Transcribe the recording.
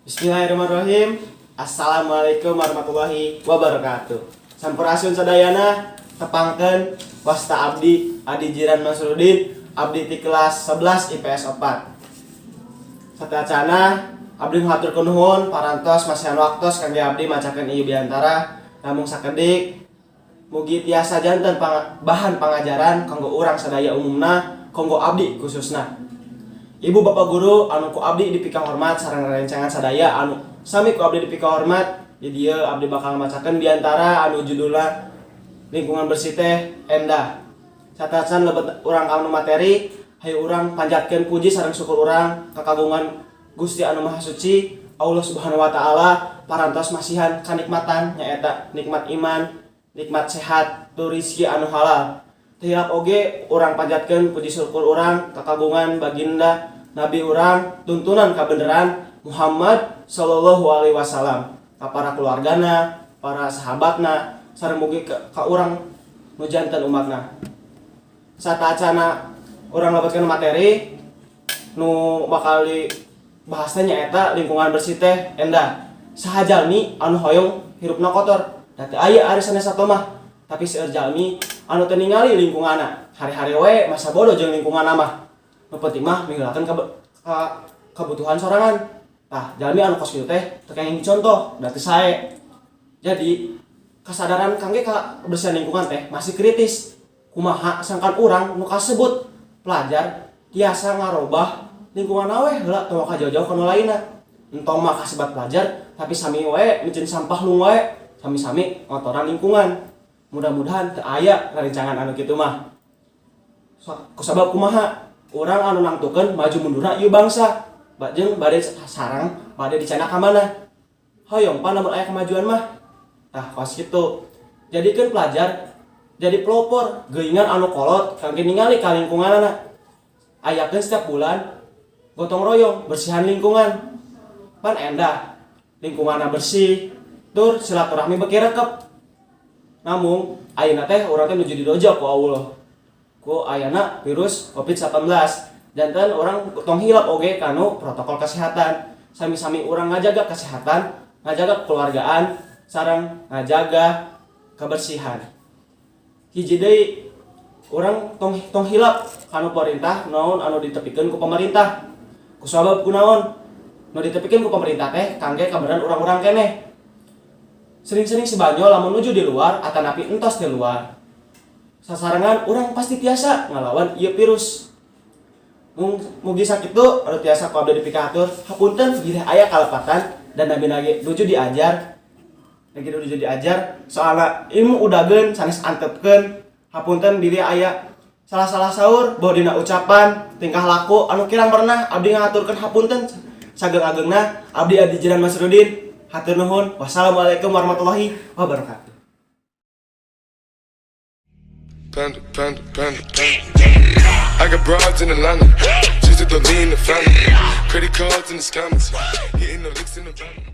Bismillahirrahmanirrahim. Assalamualaikum warahmatullahi wabarakatuh. Sampurasun sadayana tepangkeun wasta abdi Adi Jiran Masrudin abdi ti kelas 11 IPS 4. Satacana abdi ngaturkeun nuhun parantos masihan waktos kangge abdi macakeun ieu biantara namung sakedik mugi tiasa janten bahan pangajaran kanggo urang sadaya umumna kanggo abdi khususna. Ibu bapak guru anu ku abdi dipika hormat sareng rerencangan sadaya anu sami ku abdi dipika hormat di dieu abdi bakal macakeun biantara anu judulna lingkungan bersih teh endah. Catacan lebet urang anu materi hayu urang panjatkeun puji sareng syukur urang kakagungan Gusti anu Maha Suci Allah Subhanahu wa taala parantos masihan kanikmatan nyaeta nikmat iman, nikmat sehat, tu rezeki anu halal. Tiap oge urang panjatkeun puji syukur urang kakagungan baginda Nabi urang tuntunan kabeneran Muhammad sallallahu alaihi wasallam ka para keluargana, para sahabatna sareng mugi ka urang nu janten umatna. Satacana urang lebetkeun materi nu bakal dibahas teh nyaeta lingkungan bersih teh endah. Saha jalmi anu hoyong hirupna kotor da teu aya ari sanes satomah. Tapi seueur jalmi anu teu ningali lingkunganna, hari-hari we masa bodoh jeung lingkunganna mah. Nu penting mah minggulakeun kebutuhan sorangan. Tah, jalmi anu kos kitu teh teu kenging dicontoh, da teu sae. Jadi, kasadaran kangge ka kebersihan lingkungan teh masih kritis. Kumaha sangkan urang nu kasebut pelajar tiasa ngarobah lingkungan we heula teu ka jauh-jauh kana lainna. Entong mah kasebat pelajar, tapi sami we micin sampah nu we, sami-sami ngotoran lingkungan. Mudah-mudahan teu aya rerencangan anu kitu mah. Kusabab kumaha urang anu nangtukeun maju mundurna ieu bangsa jeung bade sareng bade dicana ka mana hoyong pan lamun aya kemajuan mah. Tah kos kitu jadikeun pelajar jadi pelopor geuingan anu kolot kangge ningali ka lingkunganna. Ayakeun setiap bulan gotong royong bersihan lingkungan pan endah lingkunganna bersih tur silaturahmi beki rekep. Namun, ayeuna teh urang teh nuju didojo ku Allah. Ku ayana virus COVID-19. Janten urang tong hilap oge kanu protokol kesehatan. Sami-sami urang ngajaga kesehatan, ngajaga kekeluargaan, sareng ngajaga kebersihan. Hiji deui urang tong hilap kanu pemerintah naon anu ditepikeun ku pemerintah. Kusabab kunaon? Nu ditepikeun ku pemerintah teh kangge kabeneran urang-urang keneh. Sering-sering sebanyo lamun nuju di luar atanapi entos di luar. Sasarengan urang pasti tiasa ngalawan ieu virus. Mugi sakitu anu tiasa ku abdi dipikatur hapunten bilih aya kalepatan dan nabi-nabi nuju diajar. Lagi nuju diajar soalna ilmu udageun sanes antepkeun hapunten bilih aya salah-salah saur bawa dina ucapan tingkah laku anu kirang pernah abdi ngaturkeun hapunten sageng-agengna abdi Adi Jiran Masrudin. Hatur nuhun. Wassalamualaikum warahmatullahi wabarakatuh. I got broads in Atlanta, just to lean the family. Credit cards in the scammers, hitting the licks in the van.